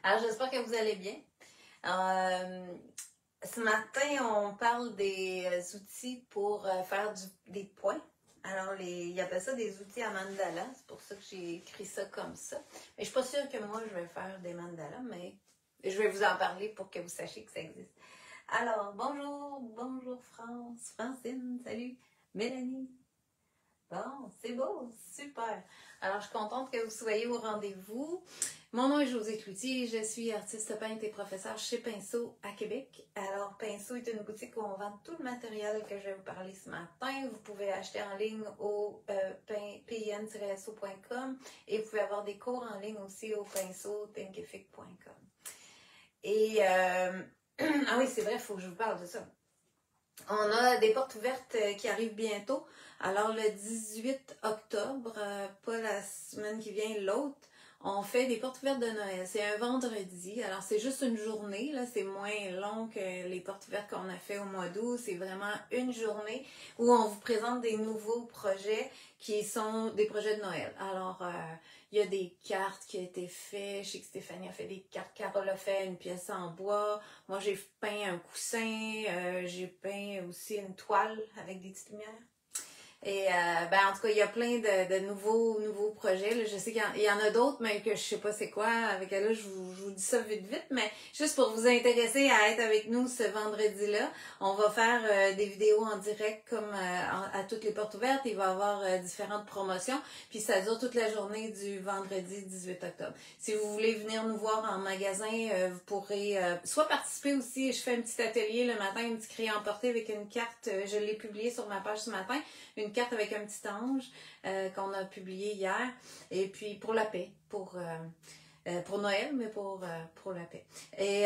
Alors, j'espère que vous allez bien. Ce matin, on parle des outils pour faire des points. Alors, ils appellent ça des outils à mandala. C'est pour ça que j'ai écrit ça comme ça. Mais je suis pas sûre que moi, je vais faire des mandalas, mais je vais vous en parler pour que vous sachiez que ça existe. Alors, bonjour Francine, salut, Mélanie. Bon, c'est beau, super. Alors, je suis contente que vous soyez au rendez-vous. Mon nom est Josée Cloutier, je suis artiste peintre et professeure chez Pinceau à Québec. Alors, Pinceau est une boutique où on vend tout le matériel que je vais vous parler ce matin. Vous pouvez acheter en ligne au pin-so.com et vous pouvez avoir des cours en ligne aussi au pinceau-thinkific.com. Et, ah oui, c'est vrai, il faut que je vous parle de ça. On a des portes ouvertes qui arrivent bientôt. Alors, le 18 octobre, pas la semaine qui vient, l'autre, on fait des portes ouvertes de Noël. C'est un vendredi. Alors, c'est juste une journée. Là, c'est moins long que les portes ouvertes qu'on a fait au mois d'août. C'est vraiment une journée où on vous présente des nouveaux projets qui sont des projets de Noël. Alors, il y a des cartes qui ont été faites. Je sais que Stéphanie a fait des cartes. Carole a fait une pièce en bois. Moi, j'ai peint un coussin. J'ai peint aussi une toile avec des petites lumières. Et en tout cas, il y a plein de nouveaux projets. Là. Je sais qu'il y en a d'autres, mais que je sais pas c'est quoi. Avec elle, là, je vous dis ça vite, mais juste pour vous intéresser à être avec nous ce vendredi-là, on va faire des vidéos en direct comme à toutes les portes ouvertes. Il va y avoir différentes promotions. Puis ça dure toute la journée du vendredi 18 octobre. Si vous voulez venir nous voir en magasin, vous pourrez soit participer aussi. Je fais un petit atelier le matin, un petit crayon emporté avec une carte. Je l'ai publié sur ma page ce matin. Une carte avec un petit ange qu'on a publié hier. Et puis pour la paix, pour Noël, mais pour la paix. Et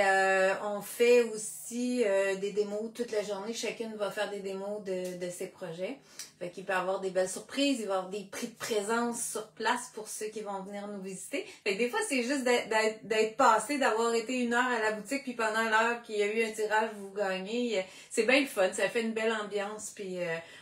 on fait aussi des démos toute la journée. Chacune va faire des démos de ses projets. Fait qu'il peut y avoir des belles surprises, il va y avoir des prix de présence sur place pour ceux qui vont venir nous visiter. Fait que des fois, c'est juste d'être passé, d'avoir été une heure à la boutique, puis pendant l'heure qu'il y a eu un tirage, vous gagnez. C'est bien le fun, ça fait une belle ambiance, puis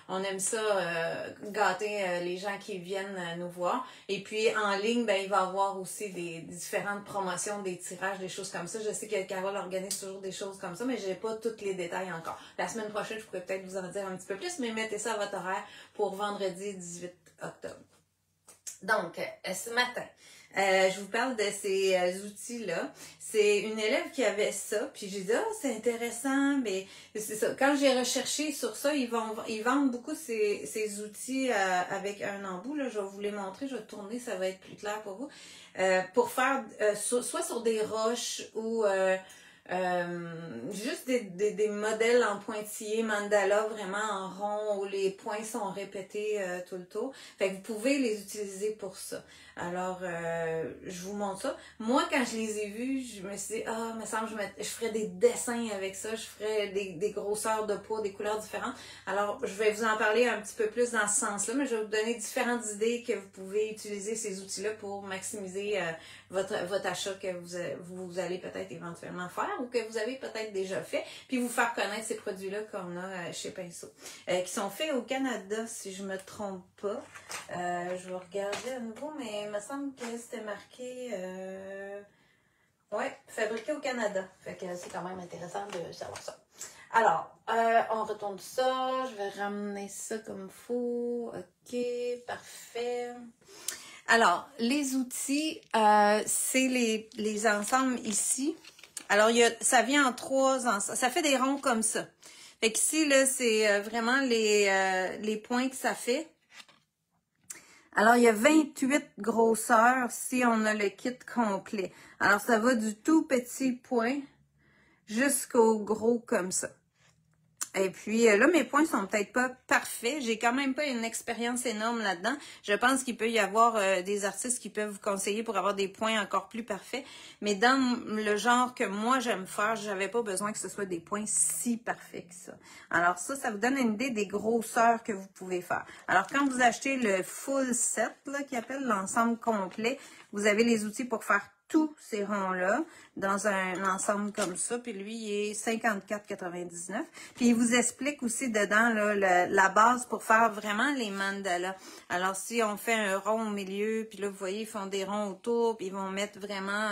on aime ça gâter les gens qui viennent nous voir. Et puis en ligne, il va y avoir aussi des différentes promotions, des tirages, des choses comme ça. Je sais que Carole organise toujours des choses comme ça, mais j'ai pas tous les détails encore. La semaine prochaine, je pourrais peut-être vous en dire un petit peu plus, mais mettez ça à votre horaire pour vendredi 18 octobre. Donc, ce matin, je vous parle de ces outils-là. C'est une élève qui avait ça, puis j'ai dit, ah, c'est intéressant, mais c'est ça. Quand j'ai recherché sur ça, ils vendent beaucoup ces outils avec un embout. Là, je vais vous les montrer, je vais tourner, ça va être plus clair pour vous. Pour faire soit sur des roches ou juste des modèles en pointillé, mandala, vraiment en rond, où les points sont répétés tout le tour. Fait que vous pouvez les utiliser pour ça. Alors, je vous montre ça. Moi, quand je les ai vus, je me suis dit, ah, me semble, je ferais des dessins avec ça, je ferais des grosseurs de peau, des couleurs différentes. Alors, je vais vous en parler un petit peu plus dans ce sens-là, mais je vais vous donner différentes idées que vous pouvez utiliser ces outils-là pour maximiser votre achat que vous allez peut-être éventuellement faire ou que vous avez peut-être déjà fait, puis vous faire connaître ces produits-là qu'on a chez Pinceau, qui sont faits au Canada, si je me trompe pas. Je vais regarder à nouveau, mais il me semble que c'était marqué ouais, fabriqué au Canada. Fait que c'est quand même intéressant de savoir ça. Alors, on retourne ça, je vais ramener ça comme il faut. OK, parfait. Alors, les outils, c'est les ensembles ici. Alors, ça vient en 3 ensembles. Ça fait des ronds comme ça. Fait qu'ici, là, c'est vraiment les points que ça fait. Alors, il y a 28 grosseurs si on a le kit complet. Alors, ça va du tout petit point jusqu'au gros comme ça. Et puis là, mes points sont peut-être pas parfaits. J'ai quand même pas une expérience énorme là-dedans. Je pense qu'il peut y avoir des artistes qui peuvent vous conseiller pour avoir des points encore plus parfaits. Mais dans le genre que moi j'aime faire, j'avais pas besoin que ce soit des points si parfaits que ça. Alors ça vous donne une idée des grosseurs que vous pouvez faire. Alors quand vous achetez le full set, là, qui appelle l'ensemble complet, vous avez les outils pour faire tous ces ronds-là dans un ensemble comme ça. Puis lui, il est 54,99. Puis il vous explique aussi dedans là, la base pour faire vraiment les mandalas. Alors, si on fait un rond au milieu, puis là, vous voyez, ils font des ronds autour, puis ils vont mettre vraiment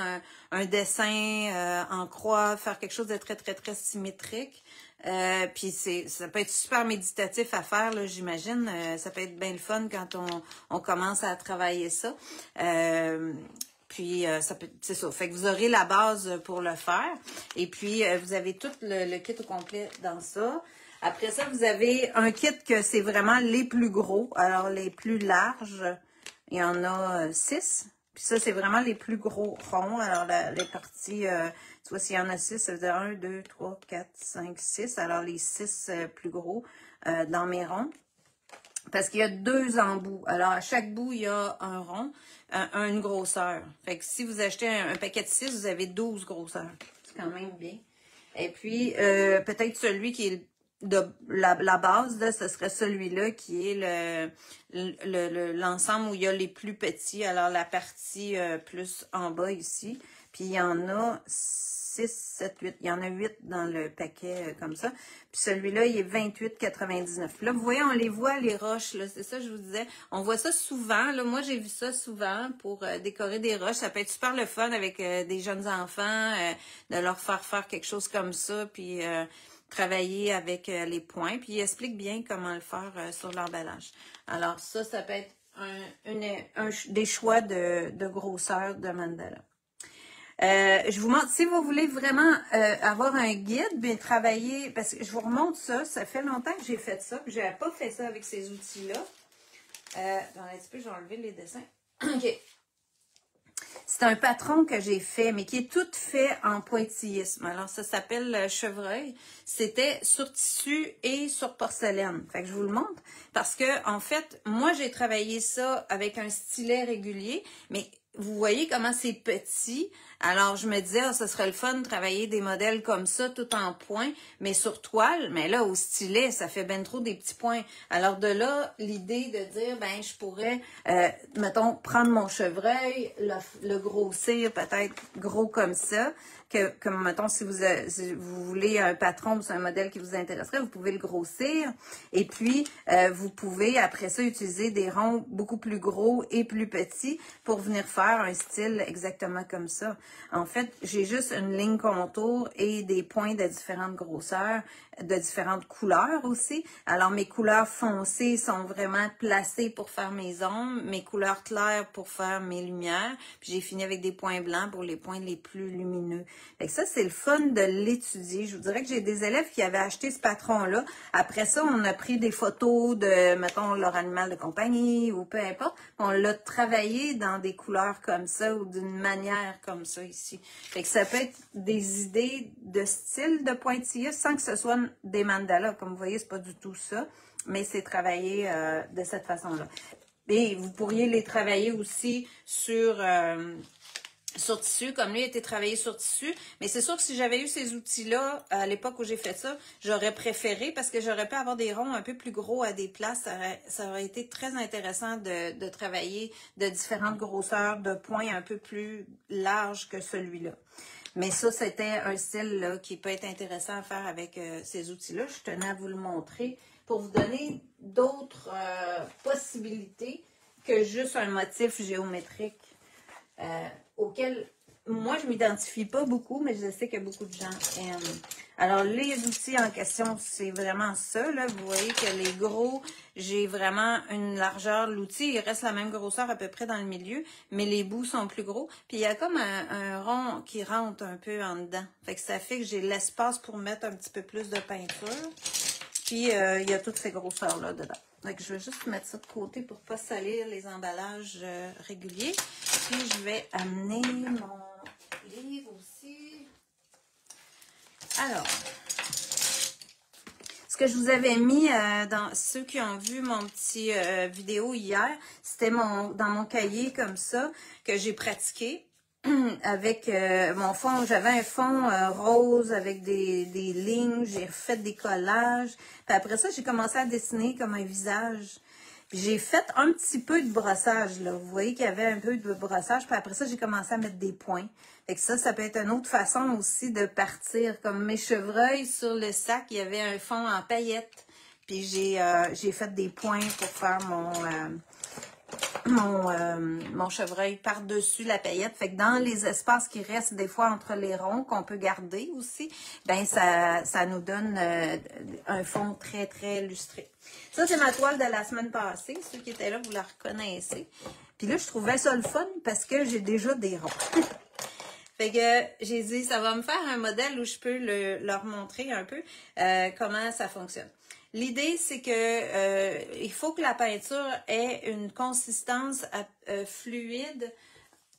un dessin en croix, faire quelque chose de très, très, très symétrique. Puis ça peut être super méditatif à faire, là, j'imagine. Ça peut être bien le fun quand on commence à travailler ça. Puis, c'est ça. Fait que vous aurez la base pour le faire. Et puis, vous avez tout le kit au complet dans ça. Après ça, vous avez un kit que c'est vraiment les plus gros. Alors, les plus larges, il y en a 6. Puis ça, c'est vraiment les plus gros ronds. Alors, les parties, tu vois, s'il y en a 6, ça veut dire 1, 2, 3, 4, 5, 6. Alors, les 6 plus gros dans mes ronds. Parce qu'il y a 2 embouts. Alors, à chaque bout, il y a un rond, une grosseur. Fait que si vous achetez un paquet de 6, vous avez 12 grosseurs. C'est quand même bien. Et puis, peut-être celui qui est de la base, là, ce serait celui-là qui est l'ensemble où il y a les plus petits. Alors, la partie plus en bas ici. Puis, il y en a 6, 7, 8. Il y en a 8 dans le paquet comme ça. Puis celui-là, il est 28,99. Là, vous voyez, on les voit, les roches, là. C'est ça, je vous disais. On voit ça souvent. Là, moi, j'ai vu ça souvent pour décorer des roches. Ça peut être super le fun avec des jeunes enfants, de leur faire quelque chose comme ça, puis travailler avec les points. Puis il explique bien comment le faire sur l'emballage. Alors ça peut être des choix de grosseur de mandala. Je vous montre, si vous voulez vraiment avoir un guide, bien travailler, parce que je vous remonte ça, ça fait longtemps que j'ai fait ça, puis je n'avais pas fait ça avec ces outils-là. Dans un petit peu, j'ai enlevé les dessins. OK. C'est un patron que j'ai fait, mais qui est tout fait en pointillisme. Alors, ça s'appelle chevreuil. C'était sur tissu et sur porcelaine. Fait que je vous le montre parce que, en fait, moi, j'ai travaillé ça avec un stylet régulier, mais vous voyez comment c'est petit. Alors, je me disais, ce serait le fun de travailler des modèles comme ça, tout en points, mais sur toile. Mais là, au stylet, ça fait ben trop des petits points. Alors, de là, l'idée de dire, ben, je pourrais, mettons, prendre mon chevreuil, le grossir peut-être gros comme ça, comme, mettons, si vous voulez un patron, c'est un modèle qui vous intéresserait, vous pouvez le grossir. Et puis, vous pouvez, après ça, utiliser des ronds beaucoup plus gros et plus petits pour venir faire un style exactement comme ça. En fait, j'ai juste une ligne contour et des points de différentes grosseurs, de différentes couleurs aussi. Alors, mes couleurs foncées sont vraiment placées pour faire mes ombres, mes couleurs claires pour faire mes lumières. Puis, j'ai fini avec des points blancs pour les points les plus lumineux. Fait que ça, c'est le fun de l'étudier. Je vous dirais que j'ai des élèves qui avaient acheté ce patron-là. Après ça, on a pris des photos de, mettons, leur animal de compagnie ou peu importe. On l'a travaillé dans des couleurs comme ça ou d'une manière comme ça ici. Fait que ça peut être des idées de style de pointilliste sans que ce soit des mandalas. Comme vous voyez, c'est pas du tout ça, mais c'est travaillé de cette façon-là. Et vous pourriez les travailler aussi sur tissu, comme lui a été travaillé sur tissu. Mais c'est sûr que si j'avais eu ces outils-là à l'époque où j'ai fait ça, j'aurais préféré parce que j'aurais pu avoir des ronds un peu plus gros à des places. Ça aurait été très intéressant de travailler de différentes grosseurs, de points un peu plus larges que celui-là. Mais ça, c'était un style là, qui peut être intéressant à faire avec ces outils-là. Je tenais à vous le montrer pour vous donner d'autres possibilités que juste un motif géométrique. Auquel moi je m'identifie pas beaucoup, mais je sais que beaucoup de gens aiment. Alors les outils en question, c'est vraiment ça, là. Vous voyez que les gros, j'ai vraiment une largeur. L'outil, il reste la même grosseur à peu près dans le milieu, mais les bouts sont plus gros. Puis il y a comme un rond qui rentre un peu en dedans. Fait que ça fait que j'ai l'espace pour mettre un petit peu plus de peinture. Puis il y a toutes ces grosseurs-là dedans. Donc, je vais juste mettre ça de côté pour ne pas salir les emballages réguliers. Puis, je vais amener mon livre aussi. Alors, ce que je vous avais mis dans ceux qui ont vu mon petit vidéo hier, c'était dans mon cahier comme ça que j'ai pratiqué. Avec mon fond, j'avais un fond rose avec des lignes, j'ai refait des collages. Puis après ça, j'ai commencé à dessiner comme un visage. Puis j'ai fait un petit peu de brossage, là. Vous voyez qu'il y avait un peu de brossage. Puis après ça, j'ai commencé à mettre des points. Fait que ça peut être une autre façon aussi de partir. Comme mes chevreuils sur le sac, il y avait un fond en paillettes. Puis j'ai fait des points pour faire mon chevreuil par-dessus la paillette. Fait que dans les espaces qui restent des fois entre les ronds, qu'on peut garder aussi, ben ça nous donne un fond très, très lustré. Ça, c'est ma toile de la semaine passée. Ceux qui étaient là, vous la reconnaissez. Puis là, je trouvais ça le fun parce que j'ai déjà des ronds. Fait que j'ai dit, ça va me faire un modèle où je peux leur montrer un peu comment ça fonctionne. L'idée, c'est que il faut que la peinture ait une consistance fluide,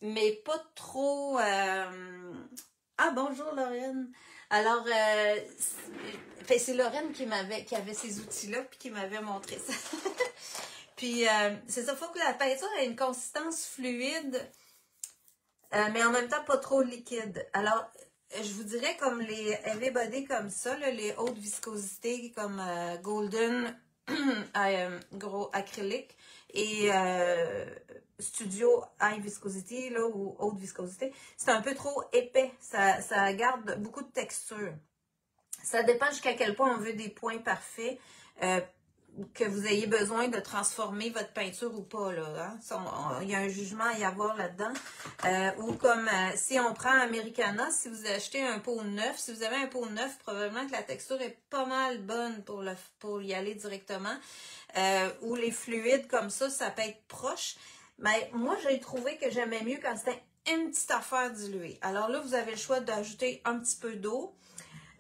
mais pas trop... Ah, bonjour Lorraine! Alors, c'est Lorraine qui avait ces outils-là puis qui m'avait montré ça. Puis, c'est ça, il faut que la peinture ait une consistance fluide, mais en même temps pas trop liquide. Alors, je vous dirais comme les heavy body comme ça, là, les hautes viscosités comme Golden, gros acrylique et Studio High Viscosity là, ou haute viscosité, c'est un peu trop épais. Ça garde beaucoup de texture. Ça dépend jusqu'à quel point on veut des points parfaits. Que vous ayez besoin de transformer votre peinture ou pas, là. Hein? Il y a un jugement à y avoir là-dedans. Ou comme si on prend Americana, si vous achetez un pot neuf, si vous avez un pot neuf, probablement que la texture est pas mal bonne pour y aller directement. Ou les fluides comme ça peut être proche. Mais moi, j'ai trouvé que j'aimais mieux quand c'était une petite affaire diluée. Alors là, vous avez le choix d'ajouter un petit peu d'eau.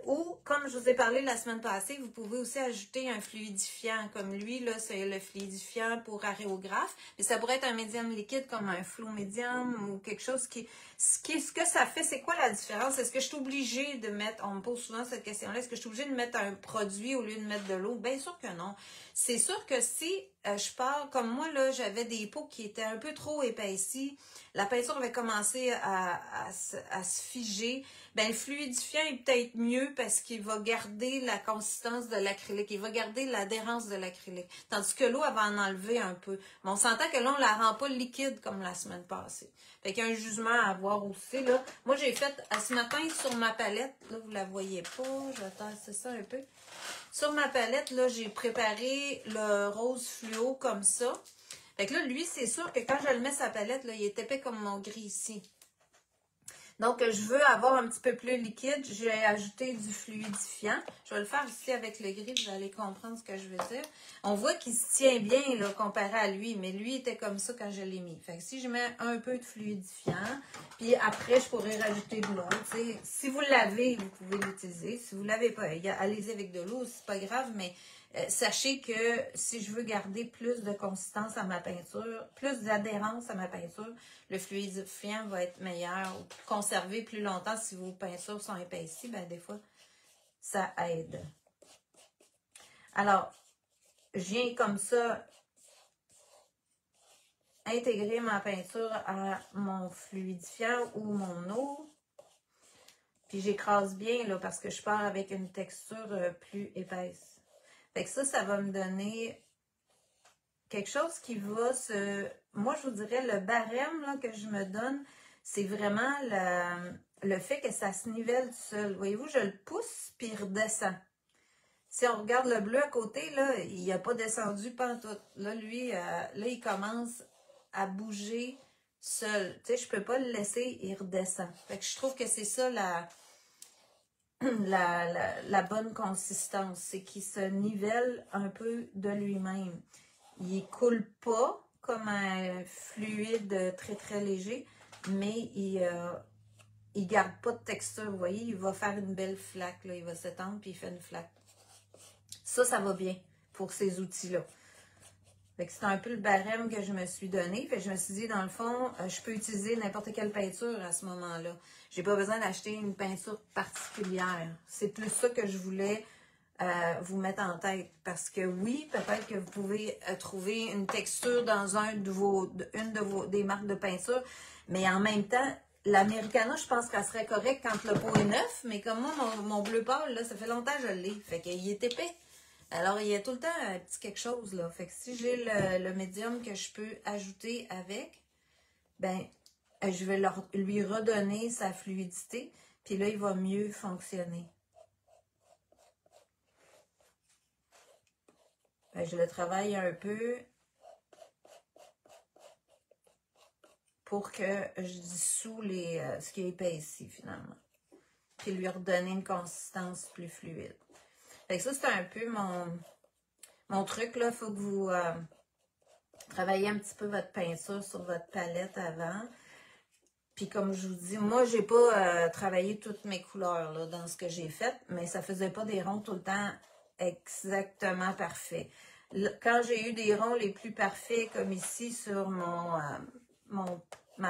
Ou, comme je vous ai parlé la semaine passée, vous pouvez aussi ajouter un fluidifiant. Comme lui, là, c'est le fluidifiant pour aréographe. Mais ça pourrait être un médium liquide comme un flot médium ou quelque chose qui... Ce que ça fait, c'est quoi la différence? Est-ce que je suis obligée de mettre... On me pose souvent cette question-là. Est-ce que je suis obligée de mettre un produit au lieu de mettre de l'eau? Bien sûr que non. C'est sûr que si je pars... Comme moi, là, j'avais des pots qui étaient un peu trop épaissis. La peinture avait commencé à se figer. Ben, le fluidifiant est peut-être mieux parce qu'il va garder la consistance de l'acrylique. Il va garder l'adhérence de l'acrylique. Tandis que l'eau, elle va en enlever un peu. Mais on s'entend que là, on la rend pas liquide comme la semaine passée. Fait qu'il y a un jugement à avoir aussi, là. Moi, j'ai fait, ce matin, sur ma palette, là, vous la voyez pas, je vais tasser ça un peu. Sur ma palette, là, j'ai préparé le rose fluo comme ça. Fait que là, lui, c'est sûr que quand je le mets sur la palette, là, il est épais comme mon gris ici. Donc, je veux avoir un petit peu plus liquide. J'ai ajouté du fluidifiant. Je vais le faire ici avec le gris. Vous allez comprendre ce que je veux dire. On voit qu'il se tient bien là, comparé à lui. Mais lui était comme ça quand je l'ai mis. Fait que si je mets un peu de fluidifiant, puis après, je pourrais rajouter de l'eau. Si vous l'avez, vous pouvez l'utiliser. Si vous ne l'avez pas, allez-y avec de l'eau. C'est pas grave, mais... sachez que si je veux garder plus de consistance à ma peinture, plus d'adhérence à ma peinture, le fluidifiant va être meilleur. Conserver plus longtemps si vos peintures sont épaissies, ben des fois, ça aide. Alors, je viens comme ça intégrer ma peinture à mon fluidifiant ou mon eau. Puis j'écrase bien là parce que je pars avec une texture plus épaisse. Fait que ça va me donner quelque chose qui va se... Moi, je vous dirais, le barème là, que je me donne, c'est vraiment le fait que ça se nivelle seul. Voyez-vous, je le pousse, puis il redescend. Si on regarde le bleu à côté, là, il n'a pas descendu pantoute. Là, lui, là, il commence à bouger seul. Tu sais, je peux pas le laisser, il redescend. Fait que je trouve que c'est ça la bonne consistance, c'est qu'il se nivelle un peu de lui-même. Il coule pas comme un fluide très très léger, mais il garde pas de texture. Vous voyez, il va faire une belle flaque, là. Il va s'étendre puis il fait une flaque. Ça va bien pour ces outils-là. C'est un peu le barème que je me suis donné. Fait que je me suis dit, dans le fond, je peux utiliser n'importe quelle peinture à ce moment-là. J'ai pas besoin d'acheter une peinture particulière. C'est plus ça que je voulais vous mettre en tête. Parce que oui, peut-être que vous pouvez trouver une texture dans une de des marques de peinture. Mais en même temps, l'Americana, je pense qu'elle serait correcte quand le pot est neuf. Mais comme moi, mon bleu pâle, là, ça fait longtemps que je l'ai. Fait qu'il est épais. Alors, il y a tout le temps un petit quelque chose, là. Fait que si j'ai le médium que je peux ajouter avec, ben, je vais lui redonner sa fluidité, puis là, il va mieux fonctionner. Ben, je le travaille un peu pour que je dissous ce qui est épaissi, finalement. Puis lui redonner une consistance plus fluide. Fait que ça, c'est un peu mon truc, là. Il faut que vous travaillez un petit peu votre peinture sur votre palette avant. Puis comme je vous dis, moi, j'ai pas travaillé toutes mes couleurs là, dans ce que j'ai fait, mais ça faisait pas des ronds tout le temps exactement parfaits. Quand j'ai eu des ronds les plus parfaits, comme ici sur ma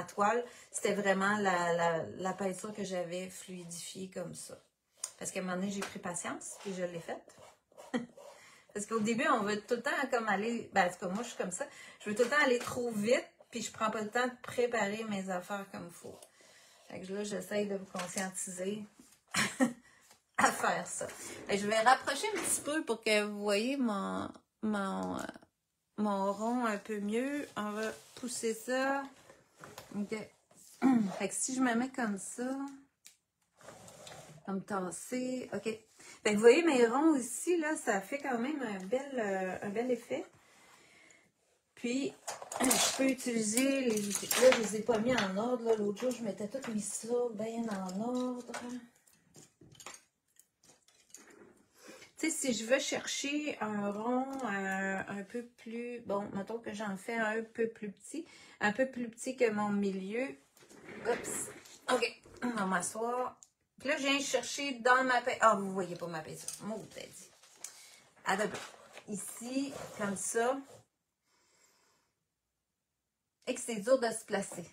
toile, c'était vraiment la peinture que j'avais fluidifiée comme ça. Parce qu'à un moment donné, j'ai pris patience, puis je l'ai faite. Parce qu'au début, on veut tout le temps comme aller, ben en tout cas, moi, je suis comme ça, je veux tout le temps aller trop vite, puis je prends pas le temps de préparer mes affaires comme il faut. Fait que là, j'essaye de vous conscientiser à faire ça. Fait que je vais rapprocher un petit peu pour que vous voyez mon rond un peu mieux. On va pousser ça. OK. Fait que si je me mets comme ça, comme tasser, OK. Fait que vous voyez mes ronds ici, là, ça fait quand même un bel effet. Puis, je peux utiliser les outils. Là, je les ai pas mis en ordre. L'autre jour, je m'étais tout mis ça bien en ordre. Tu sais, si je veux chercher un rond un peu plus... Bon, mettons que j'en fais un peu plus petit que mon milieu. Oups. OK, on va m'asseoir. Puis là, je viens chercher dans ma peinture. Ah, vous voyez pas ma peinture. Mon tête. Attends, ici, comme ça. Et que c'est dur de se placer.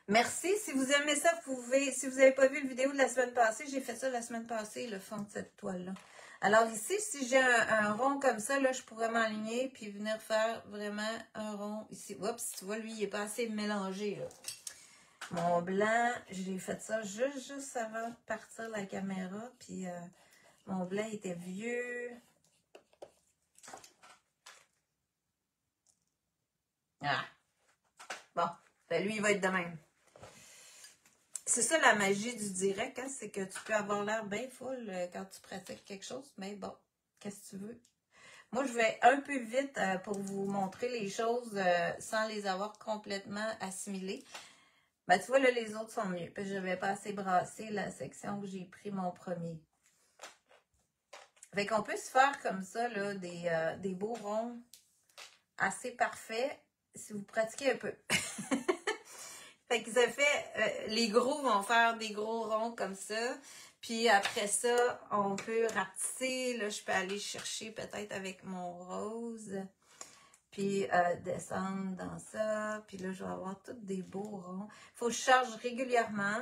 Merci. Si vous aimez ça, vous pouvez, si vous n'avez pas vu la vidéo de la semaine passée, j'ai fait ça la semaine passée, le fond de cette toile-là. Alors ici, si j'ai un rond comme ça, là, je pourrais m'aligner puis venir faire vraiment un rond ici. Oups, tu vois, lui, il n'est pas assez mélangé, là. Mon blanc, j'ai fait ça juste avant de partir la caméra, puis mon blanc était vieux. Ah! Bon, ben lui, il va être de même. C'est ça la magie du direct, hein? C'est que tu peux avoir l'air bien full quand tu pratiques quelque chose, mais bon, qu'est-ce que tu veux? Moi, je vais un peu vite pour vous montrer les choses sans les avoir complètement assimilées. Ben, tu vois, là, les autres sont mieux. Puis je n'avais pas assez brassé la section où j'ai pris mon premier. Fait qu'on peut se faire comme ça, là, des beaux ronds assez parfaits si vous pratiquez un peu. Fait que ça fait, les gros vont faire des gros ronds comme ça. Puis après ça, on peut rapetisser. Là, je peux aller chercher peut-être avec mon rose. Puis descendre dans ça. Puis là, je vais avoir tous des beaux ronds. Il faut que je charge régulièrement.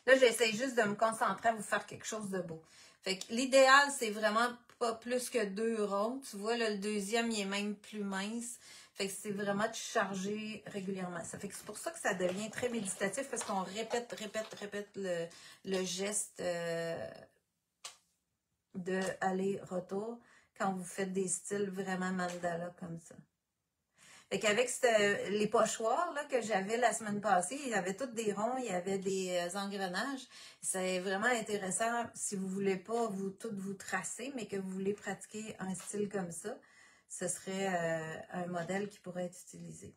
Là, j'essaie juste de me concentrer à vous faire quelque chose de beau. Fait que l'idéal, c'est vraiment pas plus que 2 ronds. Tu vois, là, le deuxième, il est même plus mince. Fait que c'est vraiment de charger régulièrement. Ça fait que c'est pour ça que ça devient très méditatif parce qu'on répète le geste de aller-retour quand vous faites des styles vraiment mandala comme ça. Fait qu'avec les pochoirs là, que j'avais la semaine passée, il y avait tous des ronds, il y avait des engrenages. C'est vraiment intéressant si vous voulez pas vous tracer, mais que vous voulez pratiquer un style comme ça. Ce serait un modèle qui pourrait être utilisé.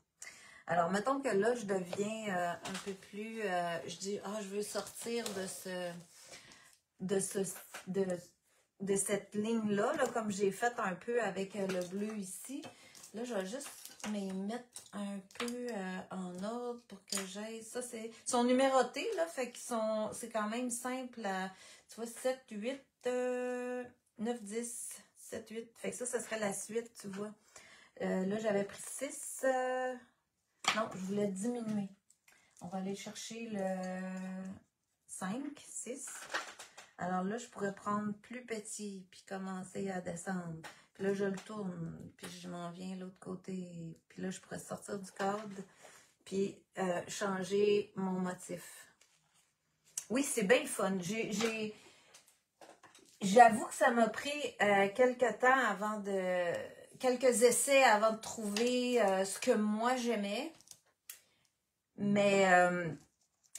Alors, mettons que là, je deviens un peu plus... je dis, je veux sortir de cette ligne-là, là, comme j'ai fait un peu avec le bleu ici. Là, je vais juste me mettre un peu en ordre pour que j'aille... Ça, ils sont numérotés, là, fait qu'ils sont... C'est quand même simple à... Tu vois, 7, 8, 9, 10... 7, 8. Fait que ça serait la suite, tu vois. Là, j'avais pris 6. Non, je voulais diminuer. On va aller chercher le 5, 6. Alors là, je pourrais prendre plus petit, puis commencer à descendre. Puis là, je le tourne, puis je m'en viens de l'autre côté. Puis là, je pourrais sortir du cadre, puis changer mon motif. Oui, c'est bien fun. J'avoue que ça m'a pris quelques temps avant de... quelques essais avant de trouver ce que moi j'aimais. Mais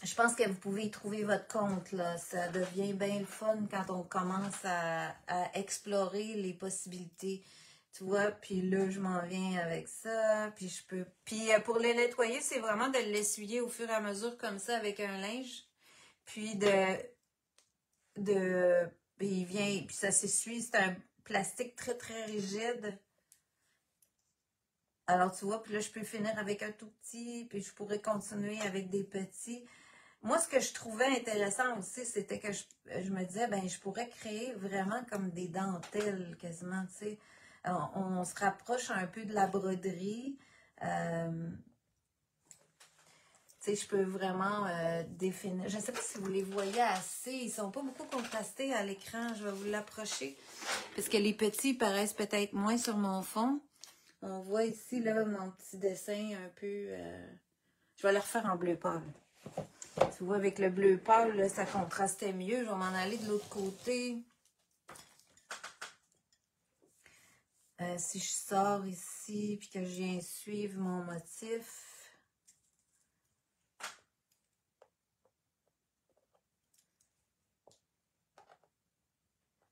je pense que vous pouvez y trouver votre compte, là. Ça devient bien le fun quand on commence à explorer les possibilités. Tu vois, puis là, je m'en viens avec ça, puis je peux... Puis pour les nettoyer, c'est vraiment de l'essuyer au fur et à mesure comme ça avec un linge. Puis puis il vient, puis ça s'essuie, c'est un plastique très très rigide. Alors tu vois, puis là, je peux finir avec un tout petit, puis je pourrais continuer avec des petits. Moi, ce que je trouvais intéressant aussi, c'était que je me disais, ben, je pourrais créer vraiment comme des dentelles quasiment, tu sais. On se rapproche un peu de la broderie. Euh, tu sais, je peux vraiment définir. Je ne sais pas si vous les voyez assez. Ils sont pas beaucoup contrastés à l'écran. Je vais vous l'approcher. Parce que les petits paraissent peut-être moins sur mon fond. On voit ici, là, mon petit dessin un peu... Je vais le refaire en bleu pâle. Tu vois, avec le bleu pâle, là, ça contrastait mieux. Je vais m'en aller de l'autre côté. Si je sors ici, puis que je viens suivre mon motif.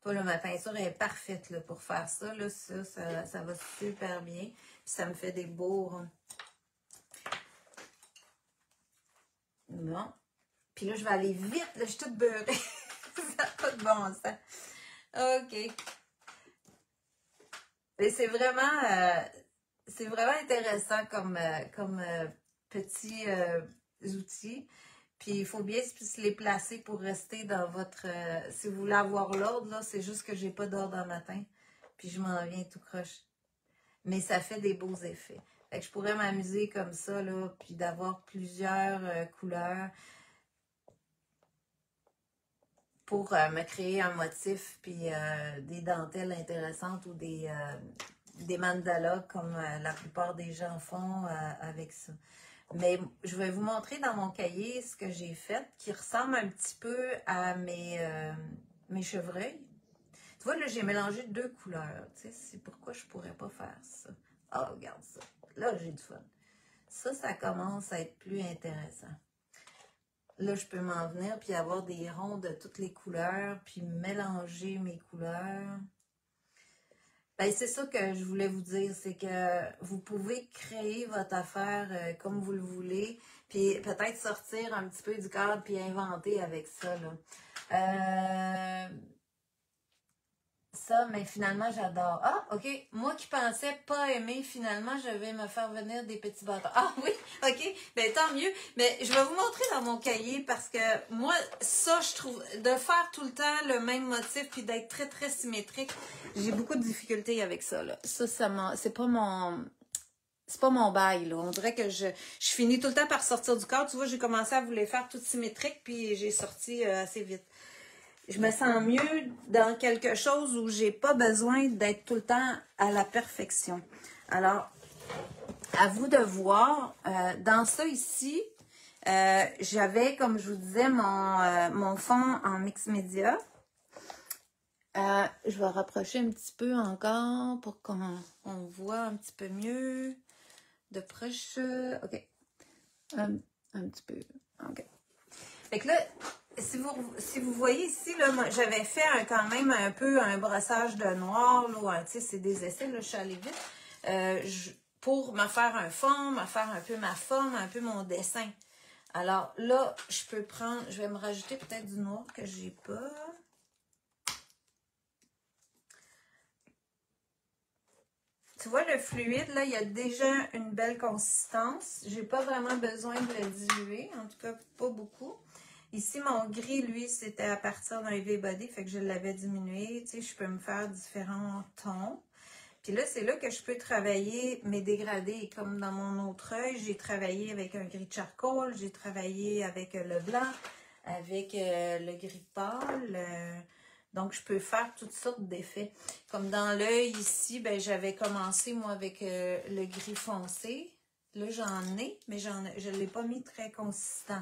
Toi, là, ma peinture est parfaite là, pour faire ça. Là, ça va super bien. Puis ça me fait des beaux... Bon. Puis là, je vais aller vite. Là, je suis toute beurrée. Ça n'a pas de bon sens. OK. Mais c'est vraiment intéressant comme petits outils. Puis il faut bien se les placer pour rester dans votre... si vous voulez avoir l'ordre, là, c'est juste que j'ai pas d'ordre en matin. Puis je m'en viens tout croche. Mais ça fait des beaux effets. Fait que je pourrais m'amuser comme ça, là, puis d'avoir plusieurs couleurs pour me créer un motif, puis des dentelles intéressantes ou des mandalas comme la plupart des gens font avec ça. Mais je vais vous montrer dans mon cahier ce que j'ai fait qui ressemble un petit peu à mes chevreuils. Tu vois, là, j'ai mélangé deux couleurs. Tu sais, c'est pourquoi je pourrais pas faire ça. Ah, regarde ça. Là, j'ai du fun. Ça commence à être plus intéressant. Là, je peux m'en venir puis avoir des ronds de toutes les couleurs puis mélanger mes couleurs. Ben, c'est ça que je voulais vous dire, c'est que vous pouvez créer votre affaire comme vous le voulez, puis peut-être sortir un petit peu du cadre puis inventer avec ça, là. Ça, mais finalement, j'adore. Ah, OK. Moi qui pensais pas aimer, finalement, je vais me faire venir des petits bâtons. Ah oui, OK. Ben tant mieux. Mais je vais vous montrer dans mon cahier parce que moi, ça, je trouve, de faire tout le temps le même motif puis d'être très, très symétrique, j'ai beaucoup de difficultés avec ça, là. C'est pas mon bail, là. On dirait que je finis tout le temps par sortir du cadre. Tu vois, j'ai commencé à vous les faire toutes symétriques puis j'ai sorti assez vite. Je me sens mieux dans quelque chose où j'ai pas besoin d'être tout le temps à la perfection. Alors, à vous de voir. Dans ça ici, j'avais, comme je vous disais, mon fond en mix média. Je vais rapprocher un petit peu encore pour qu'on voit un petit peu mieux de proche. OK. Un petit peu. OK. Fait que là, si vous voyez ici, là, j'avais fait quand même un peu un brossage de noir, là, tu sais, c'est des essais, là, je suis allée vite, pour me faire un fond, me faire un peu ma forme, un peu mon dessin. Alors là, je vais me rajouter peut-être du noir que j'ai pas. Tu vois, le fluide, là, il y a déjà une belle consistance. J'ai pas vraiment besoin de le diluer, en tout cas, pas beaucoup. Ici, mon gris, lui, c'était à partir d'un V-body, fait que je l'avais diminué. Tu sais, je peux me faire différents tons. Puis là, c'est là que je peux travailler mes dégradés. Comme dans mon autre œil, j'ai travaillé avec un gris charcoal, j'ai travaillé avec le blanc, avec le gris pâle. Donc, je peux faire toutes sortes d'effets. Comme dans l'œil ici, ben, j'avais commencé, moi, avec le gris foncé. Là, j'en ai, mais je ne l'ai pas mis très consistant.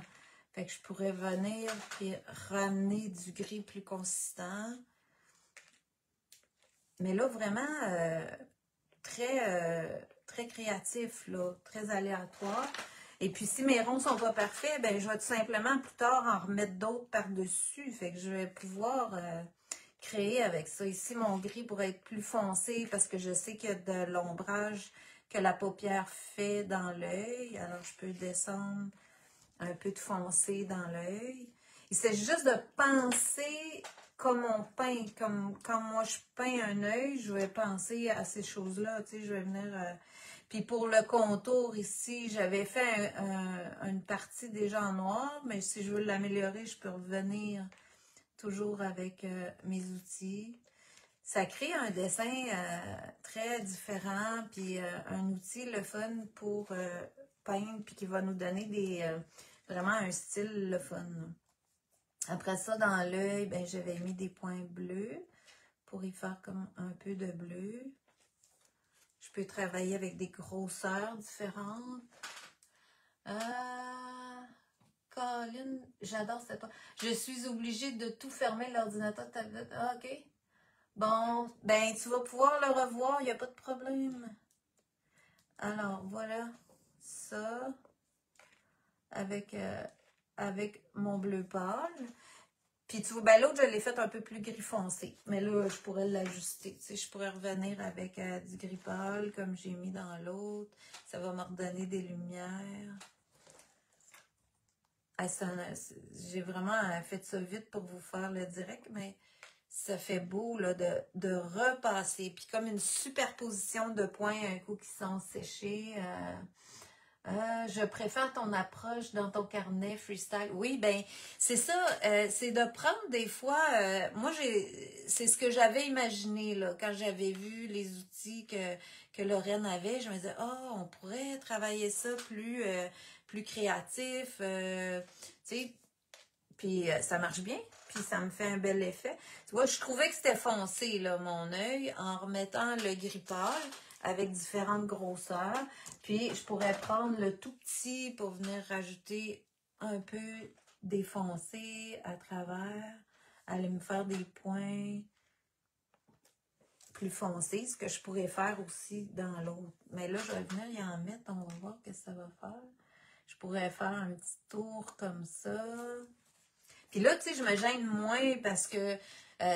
Fait que je pourrais venir et ramener du gris plus consistant. Mais là, vraiment, très créatif, là, très aléatoire. Et puis, si mes ronds sont pas parfaits, ben, je vais tout simplement plus tard en remettre d'autres par-dessus. Fait que je vais pouvoir créer avec ça. Ici, mon gris pourrait être plus foncé parce que je sais qu'il y a de l'ombrage que la paupière fait dans l'œil. Alors, je peux descendre un peu de foncé dans l'œil. Il s'agit juste de penser comme on peint, comme quand moi je peins un œil, je vais penser à ces choses-là, tu sais, je vais venir... Puis pour le contour ici, j'avais fait une partie déjà en noir, mais si je veux l'améliorer, je peux revenir toujours avec mes outils. Ça crée un dessin très différent, puis un outil, le fun pour peindre, puis qui va nous donner vraiment un style, le fun. Après ça, dans l'œil, ben, j'avais mis des points bleus pour y faire comme un peu de bleu. Je peux travailler avec des grosseurs différentes. Colin, j'adore cette part. Je suis obligée de tout fermer l'ordinateur, tablette. Ah, ok. Bon, ben, tu vas pouvoir le revoir, il n'y a pas de problème. Alors, voilà ça avec mon bleu pâle. Puis tu vois, ben l'autre, je l'ai fait un peu plus gris foncé. Mais là, je pourrais l'ajuster. Tu sais, je pourrais revenir avec du gris pâle comme j'ai mis dans l'autre. Ça va me redonner des lumières. Ah, j'ai vraiment fait ça vite pour vous faire le direct, mais ça fait beau là, de repasser. Puis comme une superposition de points un coup qui sont séchés. Je préfère ton approche dans ton carnet freestyle. Oui, ben c'est ça, c'est de prendre des fois. Moi, c'est ce que j'avais imaginé là quand j'avais vu les outils que Lorraine avait. Je me disais, oh, on pourrait travailler ça plus créatif, tu sais. Puis ça marche bien, puis ça me fait un bel effet. Tu vois, je trouvais que c'était foncé, là, mon œil, en remettant le gris pâle avec différentes grosseurs. Puis je pourrais prendre le tout petit pour venir rajouter un peu des foncés à travers, aller me faire des points plus foncés, ce que je pourrais faire aussi dans l'autre. Mais là, je vais venir y en mettre, on va voir ce que ça va faire. Je pourrais faire un petit tour comme ça. Puis là, tu sais, je me gêne moins parce que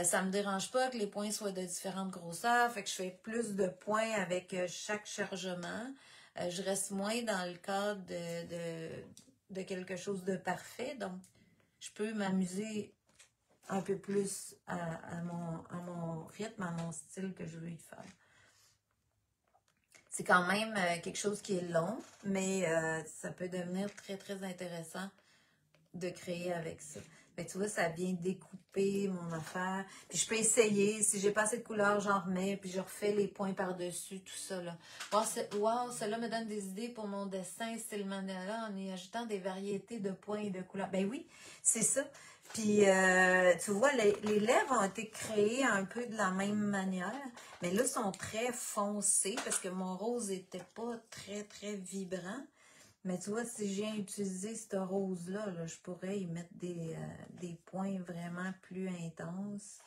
ça me dérange pas que les points soient de différentes grosseurs. Fait que je fais plus de points avec chaque chargement. Je reste moins dans le cadre de quelque chose de parfait. Donc, je peux m'amuser un peu plus à mon rythme, à mon style que je veux y faire. C'est quand même quelque chose qui est long, mais ça peut devenir très, très intéressant de créer avec ça. Fait que tu vois, ça vient découper mon affaire. Puis je peux essayer. Si j'ai pas assez de couleurs, j'en remets. Puis je refais les points par-dessus, tout ça. Là. Wow, cela me donne des idées pour mon dessin style mandala en y ajoutant des variétés de points et de couleurs. Ben oui, c'est ça. Puis tu vois, les lèvres ont été créées un peu de la même manière. Mais là, sont très foncées parce que mon rose était pas très, très vibrant. Mais tu vois, si j'ai utilisé ce rose-là, là, je pourrais y mettre des points vraiment plus intenses.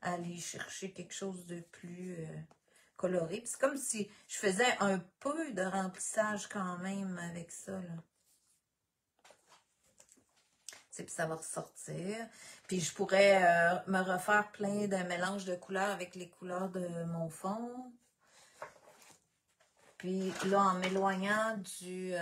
Aller chercher quelque chose de plus coloré. Puis c'est comme si je faisais un peu de remplissage quand même avec ça, là. Puis ça va ressortir. Puis je pourrais me refaire plein de mélanges de couleurs avec les couleurs de mon fond. Puis là, en m'éloignant du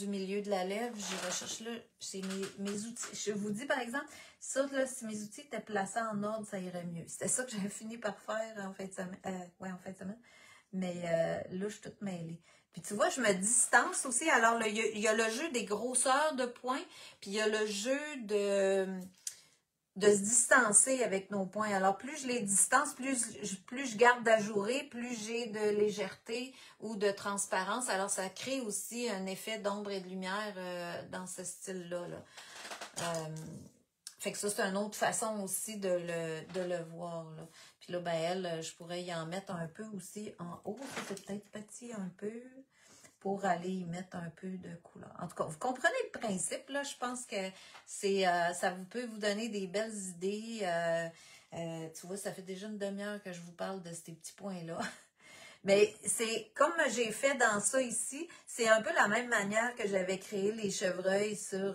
milieu de la lèvre, je recherche là, c'est mes outils. Je vous dis, par exemple, ça, là, si mes outils étaient placés en ordre, ça irait mieux. C'était ça que j'avais fini par faire en fin de semaine. En fin de semaine. Mais là, je suis toute mêlée. Puis tu vois, je me distance aussi. Alors, il y a le jeu des grosseurs de points, puis il y a le jeu de se distancer avec nos points. Alors, plus je les distance, plus je garde d'ajourer, plus j'ai de légèreté ou de transparence. Alors, ça crée aussi un effet d'ombre et de lumière dans ce style-là. Fait que ça, c'est une autre façon aussi de le voir. Là. Puis là, ben elle, je pourrais y en mettre un peu aussi en haut. Ça, c'est peut-être petit un peu pour aller y mettre un peu de couleur. En tout cas, vous comprenez le principe, là. Je pense que ça peut vous donner des belles idées. Tu vois, ça fait déjà une demi-heure que je vous parle de ces petits points-là. Mais c'est comme j'ai fait dans ça ici, c'est un peu la même manière que j'avais créé les chevreuils sur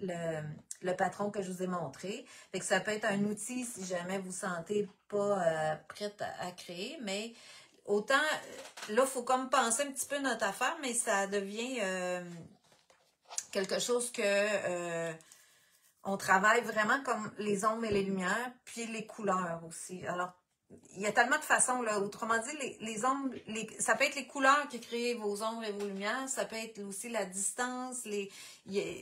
le patron que je vous ai montré. Fait que ça peut être un outil si jamais vous sentez pas prête à créer, mais autant, là, il faut comme penser un petit peu notre affaire, mais ça devient quelque chose que on travaille vraiment comme les ombres et les lumières, puis les couleurs aussi. Alors, il y a tellement de façons, là. Autrement dit, les ombres, ça peut être les couleurs qui créent vos ombres et vos lumières, ça peut être aussi la distance,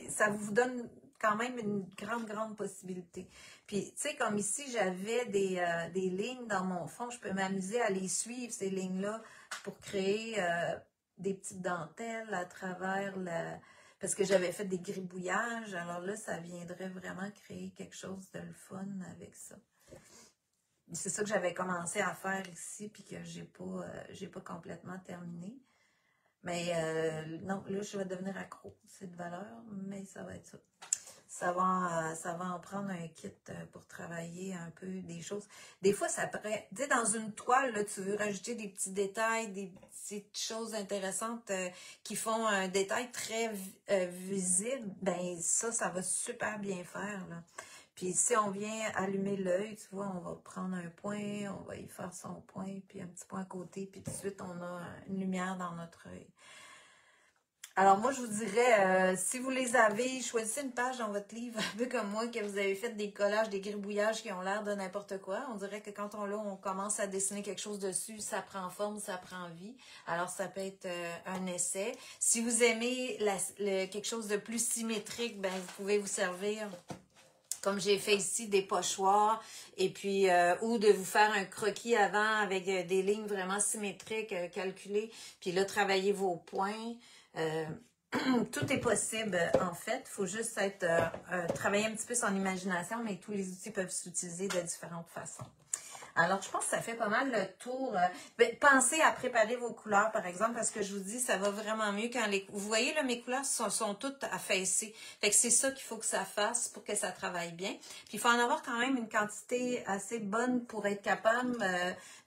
ça vous donne quand même une grande possibilité. Puis, tu sais, comme ici, j'avais des lignes dans mon fond, je peux m'amuser à les suivre, ces lignes-là, pour créer des petites dentelles à travers parce que j'avais fait des gribouillages, alors là, ça viendrait vraiment créer quelque chose de le fun avec ça. C'est ça que j'avais commencé à faire ici, puis que j'ai pas complètement terminé. Mais non, là, je vais devenir accro. C'est de valeur, mais ça va être ça. Ça va en prendre un kit pour travailler un peu des choses. Des fois, ça pourrait... Tu sais, dans une toile, là, tu veux rajouter des petits détails, des petites choses intéressantes qui font un détail très visible. Ben ça va super bien faire, là. Puis si on vient allumer l'œil, tu vois, on va prendre un point, on va y faire son point, puis un petit point à côté, puis tout de suite, on a une lumière dans notre œil. Alors moi, je vous dirais, si vous les avez, choisissez une page dans votre livre, un peu comme moi, que vous avez fait des collages, des gribouillages qui ont l'air de n'importe quoi. On dirait que quand on commence à dessiner quelque chose dessus, ça prend forme, ça prend vie. Alors ça peut être un essai. Si vous aimez quelque chose de plus symétrique, ben vous pouvez vous servir, comme j'ai fait ici, des pochoirs, et puis ou de vous faire un croquis avant avec des lignes vraiment symétriques, calculées, puis là, travailler vos points. Tout est possible, en fait. Il faut juste travailler un petit peu son imagination, mais tous les outils peuvent s'utiliser de différentes façons. Alors, je pense que ça fait pas mal le tour. Pensez à préparer vos couleurs, par exemple, parce que je vous dis, ça va vraiment mieux quand vous voyez, là, mes couleurs sont toutes affaissées. Fait que c'est ça qu'il faut que ça fasse pour que ça travaille bien. Puis, il faut en avoir quand même une quantité assez bonne pour être capable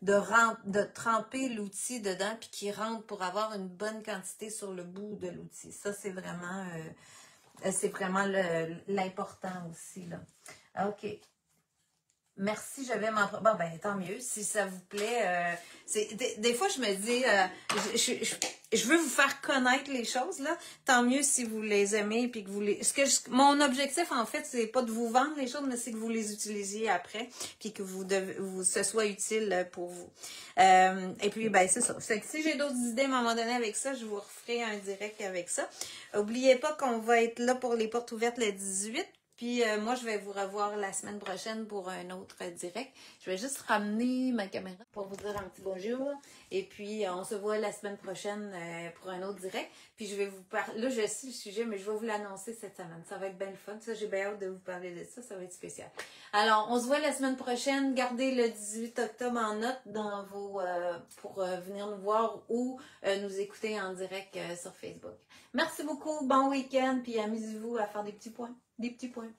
de tremper l'outil dedans, puis qu'il rentre pour avoir une bonne quantité sur le bout de l'outil. Ça, c'est vraiment l'important aussi, là. OK. Merci, je vais m'en... Bon, ben, tant mieux, si ça vous plaît. Des fois, je me dis, je veux vous faire connaître les choses, là. Tant mieux si vous les aimez, puis que vous les... Mon objectif, en fait, c'est pas de vous vendre les choses, mais c'est que vous les utilisiez après, puis que ce soit utile pour vous. Et puis, ben, c'est ça. C'est que si j'ai d'autres idées à un moment donné avec ça, je vous referai un direct avec ça. N'oubliez pas qu'on va être là pour les portes ouvertes le 18. Puis moi, je vais vous revoir la semaine prochaine pour un autre direct. Je vais juste ramener ma caméra pour vous dire un petit bonjour. Et puis, on se voit la semaine prochaine pour un autre direct. Puis, je vais vous parler... Là, je sais le sujet, mais je vais vous l'annoncer cette semaine. Ça va être bien le fun. Ça, j'ai bien hâte de vous parler de ça. Ça va être spécial. Alors, on se voit la semaine prochaine. Gardez le 18 octobre en note dans pour venir nous voir ou nous écouter en direct sur Facebook. Merci beaucoup. Bon week-end. Puis, amusez-vous à faire des petits points. Des petits points.